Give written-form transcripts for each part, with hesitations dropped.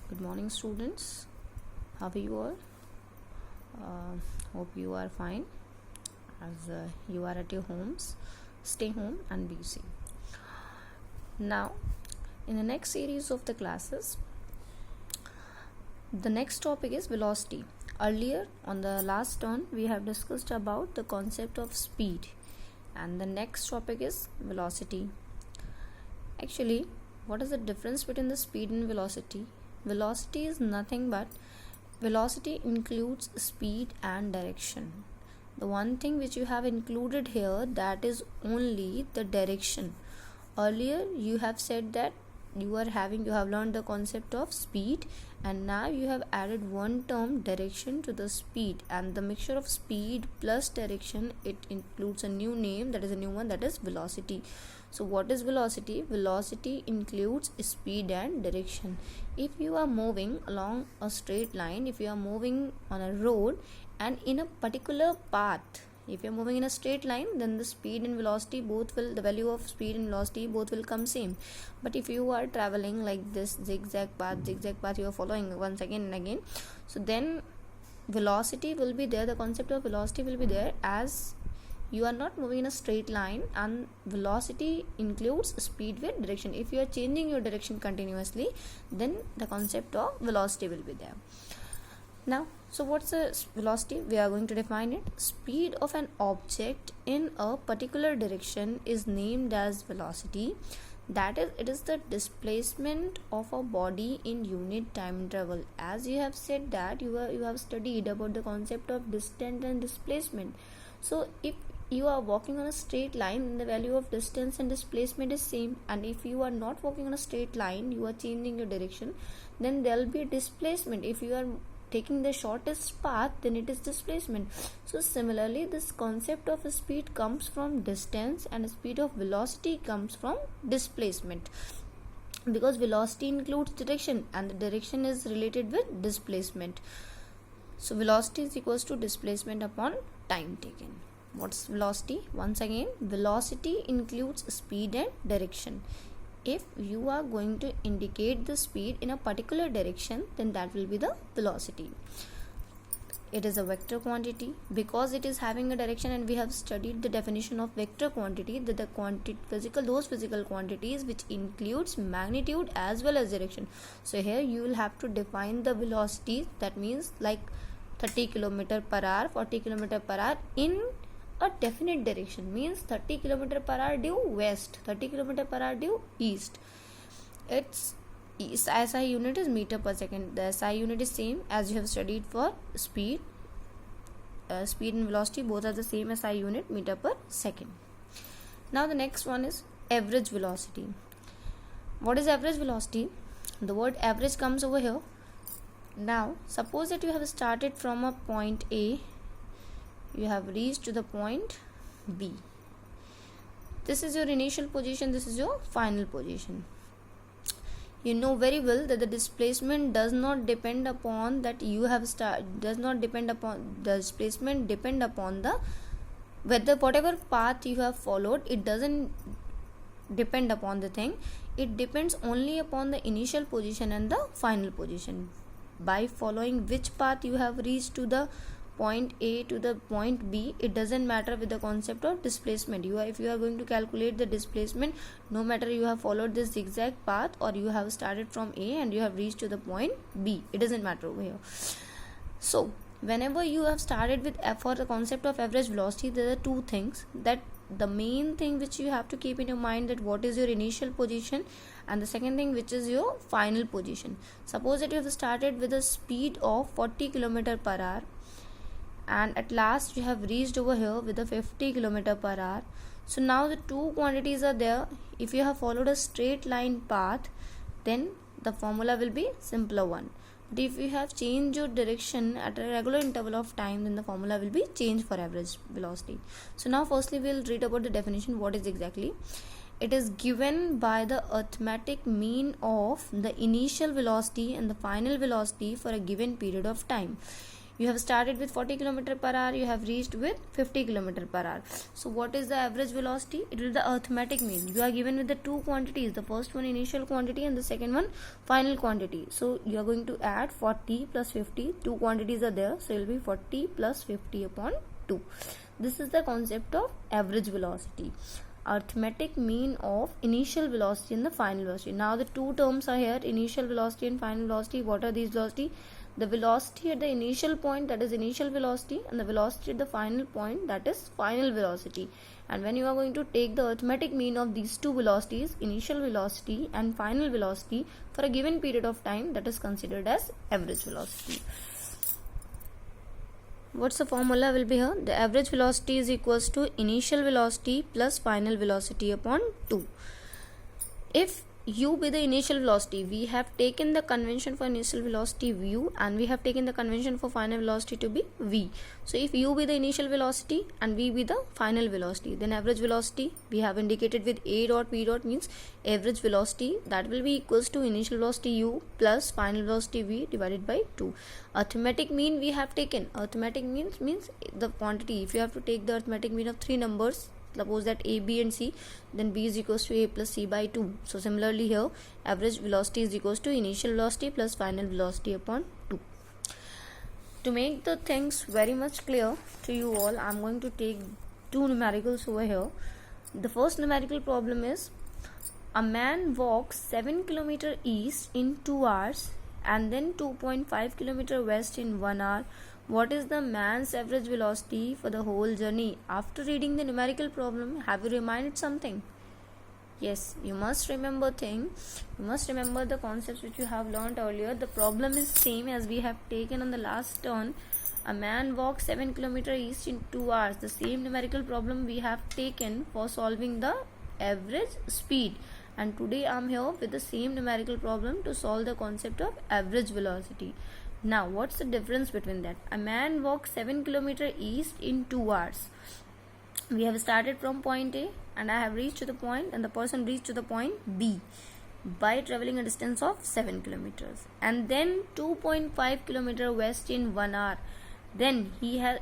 Good morning, students. How are you all? Hope you are fine as you are at your homes. Stay home and be safe. Now, in the next series of the classes, the next topic is velocity. Earlier, on the last turn, we have discussed about the concept of speed, and the next topic is velocity. Actually, what is the difference between the speed and velocity? Velocity is nothing but velocity includes speed and direction. The one thing which you have included here, that is only the direction. Earlier you have said that you have learned the concept of speed, and now you have added one term, direction, to the speed, and the mixture of speed plus direction, it includes a new name, that is a new one, that is velocity. So what is velocity? Velocity includes speed and direction. If you are moving along a straight line, if you are moving on a road and in a particular path, if you are moving in a straight line, then the speed and velocity the value of speed and velocity both will come same. But if you are traveling like this zigzag path you are following once again and again, so then velocity will be there, the concept of velocity will be there, as you are not moving in a straight line, and velocity includes speed with direction. If you are changing your direction continuously, then the concept of velocity will be there. Now, so what's the velocity? We are going to define it. Speed of an object in a particular direction is named as velocity. That is, it is the displacement of a body in unit time interval. As you have said that you have studied about the concept of distance and displacement. So if you are walking on a straight line, then the value of distance and displacement is same, and if you are not walking on a straight line, you are changing your direction, then there will be displacement. If you are taking the shortest path, then it is displacement. So similarly, this concept of speed comes from distance and speed of velocity comes from displacement, because velocity includes direction and the direction is related with displacement. So velocity is equals to displacement upon time taken. What's velocity? Once again, velocity includes speed and direction. If you are going to indicate the speed in a particular direction, then that will be the velocity. It is a vector quantity because it is having a direction, and we have studied the definition of vector quantity, that the those physical quantities which includes magnitude as well as direction. So here you will have to define the velocity, that means like 30 km per hour, 40 km per hour in a definite direction, means 30 km per hour due west, 30 km per hour due east. Its SI unit is meter per second. The SI unit is same as you have studied for speed. Speed and velocity both are the same SI unit, meter per second. Now the next one is average velocity. What is average velocity? The word average comes over here. Now suppose that you have started from a point A, you have reached to the point B. This is your initial position, this is your final position. You know very well that the displacement does not depend upon that you have displacement depend upon the whatever path you have followed. It doesn't depend upon the thing, it depends only upon the initial position and the final position. By following which path you have reached to the point A to the point B, it doesn't matter with the concept of displacement. If you are going to calculate the displacement, no matter you have followed this zigzag path or you have started from A and you have reached to the point B, it doesn't matter over here. So whenever you have started with for the concept of average velocity, there are two things. That the main thing which you have to keep in your mind, that what is your initial position, and the second thing which is your final position. Suppose that you have started with a speed of 40 km per hour and at last you have reached over here with a 50 km per hour. So now the two quantities are there. If you have followed a straight line path, then the formula will be simpler one. But if you have changed your direction at a regular interval of time, then the formula will be changed for average velocity. So now firstly we will read about the definition. What is exactly? It is given by the arithmetic mean of the initial velocity and the final velocity for a given period of time. You have started with 40 km per hour, you have reached with 50 km per hour. So what is the average velocity? It will be the arithmetic mean. You are given with the two quantities, the first one initial quantity and the second one final quantity. So you are going to add 40 plus 50, two quantities are there, so it will be 40 plus 50 upon 2. This is the concept of average velocity, arithmetic mean of initial velocity and the final velocity. Now the two terms are here, initial velocity and final velocity. What are these velocity? The velocity at the initial point, that is initial velocity, and the velocity at the final point, that is final velocity. And when you are going to take the arithmetic mean of these two velocities, initial velocity and final velocity, for a given period of time, that is considered as average velocity. What's the formula will be here? The average velocity is equals to initial velocity plus final velocity upon 2. If u be the initial velocity, we have taken the convention for initial velocity u, and we have taken the convention for final velocity to be v. So if u be the initial velocity and v be the final velocity, then average velocity we have indicated with a dot p dot, means average velocity, that will be equals to initial velocity u plus final velocity v divided by 2. Arithmetic mean we have taken. Arithmetic means the quantity. If you have to take the arithmetic mean of three numbers, suppose that a, b and c, then b is equals to a plus c by 2. So similarly here, average velocity is equals to initial velocity plus final velocity upon 2. To make the things very much clear to you all, I am going to take two numericals over here. The first numerical problem is, a man walks 7 km east in 2 hours and then 2.5 km west in 1 hour. What is the man's average velocity for the whole journey? After reading the numerical problem, have you reminded something? Yes, you must remember thing. You must remember the concepts which you have learned earlier. The problem is same as we have taken on the last turn. A man walks 7 km east in 2 hours. The same numerical problem we have taken for solving the average speed. And today I am here with the same numerical problem to solve the concept of average velocity. Now, what's the difference between that? A man walks 7 km east in 2 hours. We have started from point A and I have reached to the point, and the person reached to the point B by traveling a distance of 7 kilometers, and then 2.5 km west in 1 hour. Then he has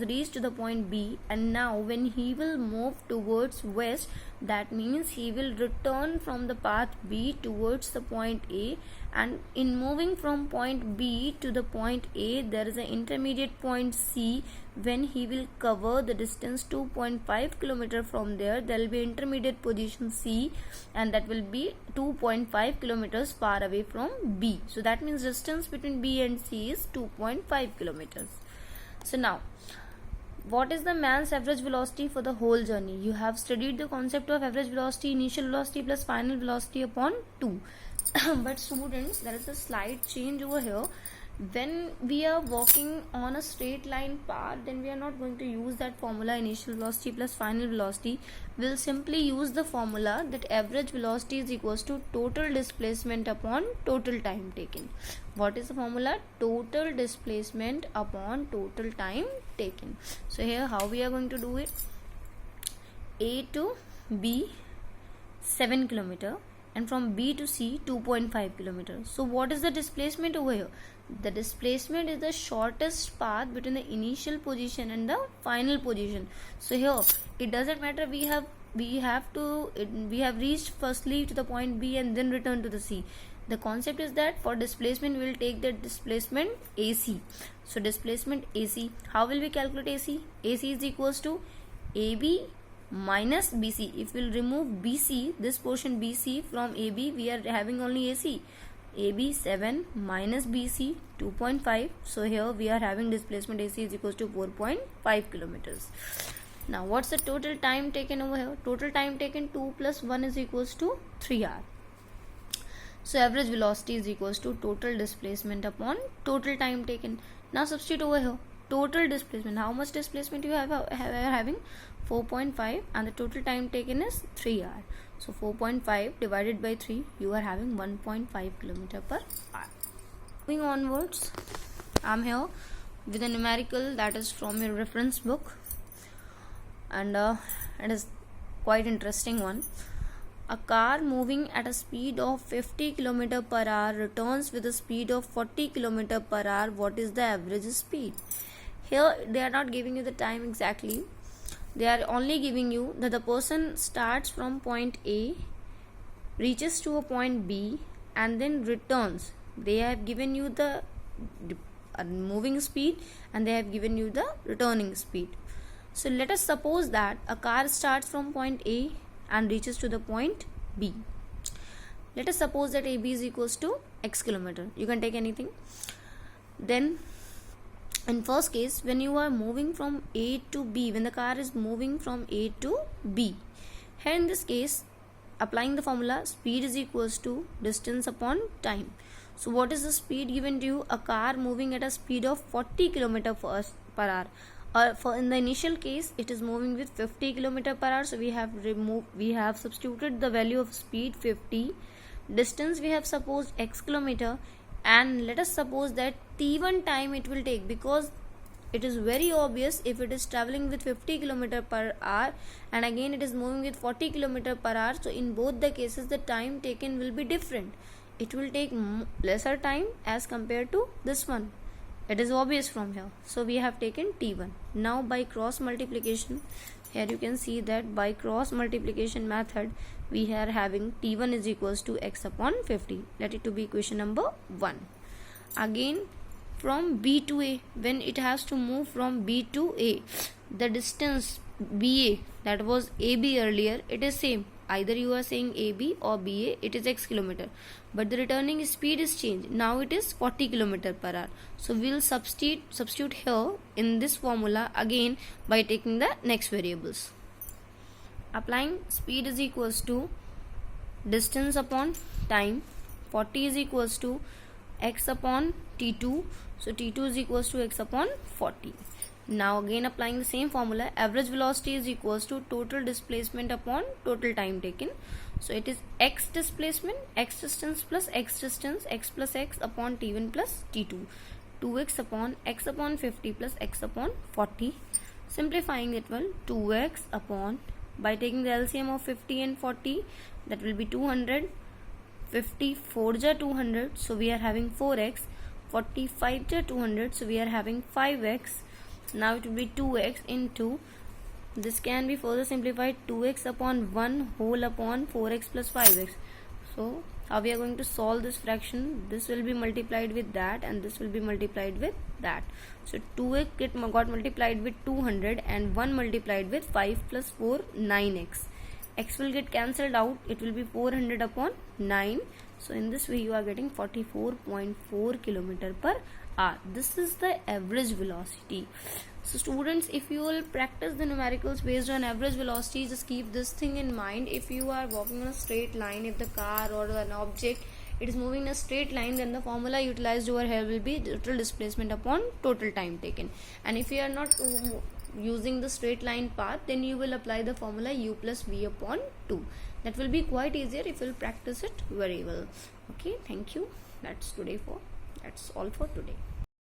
reached to the point B, and now when he will move towards west, that means he will return from the path B towards the point A, and in moving from point B to the point A, there is an intermediate point C. When he will cover the distance 2.5 km from there will be intermediate position C, and that will be 2.5 kilometers far away from B. So that means distance between B and C is 2.5 kilometers. So now, what is the man's average velocity for the whole journey? You have studied the concept of average velocity, initial velocity plus final velocity upon 2. But students, there is a slight change over here. When we are walking on a straight line path, then we are not going to use that formula initial velocity plus final velocity. We will simply use the formula that average velocity is equals to total displacement upon total time taken. What is the formula? Total displacement upon total time taken. So here how we are going to do it? A to B 7 km and from B to C 2.5 km. So what is the displacement over here? The displacement is the shortest path between the initial position and the final position. So here it doesn't matter we have reached firstly to the point B and then return to the C. The concept is that for displacement we will take the displacement AC. So displacement AC, how will we calculate AC? AC is equals to AB minus BC. If we will remove BC, this portion BC from AB, we are having only AC. AB 7 minus BC 2.5. So here we are having displacement AC is equals to 4.5 kilometers. Now what's the total time taken over here? Total time taken 2 plus 1 is equals to 3 hours. So average velocity is equals to total displacement upon total time taken. Now substitute over here. Total displacement. How much displacement you are having? 4.5, and the total time taken is 3 hours. So 4.5 divided by 3, you are having 1.5 km per hour. Moving onwards, I am here with a numerical that is from your reference book, and it is quite interesting one. a car moving at a speed of 50 km per hour returns with a speed of 40 km per hour. What is the average speed? Here they are not giving you the time exactly. They are only giving you that the person starts from point A, reaches to a point B, and then returns. They have given you the moving speed and they have given you the returning speed. So let us suppose that a car starts from point A and reaches to the point B. Let us suppose that AB is equals to x kilometer. You can take anything. Then in first case, when you are moving from A to B, when the car is moving from A to B, here in this case, applying the formula, speed is equals to distance upon time. So what is the speed given to you? A car moving at a speed of 40 km per hour. For in the initial case, it is moving with 50 km per hour. So we have substituted the value of speed 50. Distance we have supposed x kilometer, and let us suppose that t1 time it will take, because it is very obvious if it is traveling with 50 km per hour and again it is moving with 40 km per hour. So in both the cases the time taken will be different. It will take lesser time as compared to this one. It is obvious from here. So we have taken t1. Now by cross multiplication, here you can see that by cross multiplication method we are having t1 is equals to x upon 50. Let it to be equation number 1. Again from B to A, when it has to move from B to A, the distance BA, that was AB earlier, it is same. Either you are saying AB or BA, it is x kilometer, but the returning speed is changed. Now it is 40 km per hour. So we will substitute here in this formula again by taking the next variables. Applying speed is equals to distance upon time. 40 is equals to x upon t2. So t2 is equals to x upon 40. Now again applying the same formula, average velocity is equals to total displacement upon total time taken. So it is x displacement, x distance plus x distance, x plus x upon t1 plus t2. 2x upon x upon 50 plus x upon 40. Simplifying it will 2x upon, by taking the LCM of 50 and 40, that will be 200. 50 4 ja 200, so we are having 4x. 45 ja 200, so we are having 5x. Now it will be 2x into, this can be further simplified, 2x upon 1 whole upon 4x plus 5x. So how we are going to solve this fraction? This will be multiplied with that and this will be multiplied with that. So 2x got multiplied with 200 and 1 multiplied with 5 plus 4, 9x. X will get cancelled out, it will be 400 upon 9. So in this way you are getting 44.4 km per hour. This is the average velocity. So students, if you will practice the numericals based on average velocity, just keep this thing in mind. If you are walking on a straight line, if the car or an object it is moving in a straight line, then the formula utilized over here will be total displacement upon total time taken. And if you are not using the straight line path, then you will apply the formula u plus v upon 2. That will be quite easier if you will practice it very well. Okay, thank you. That's all for today.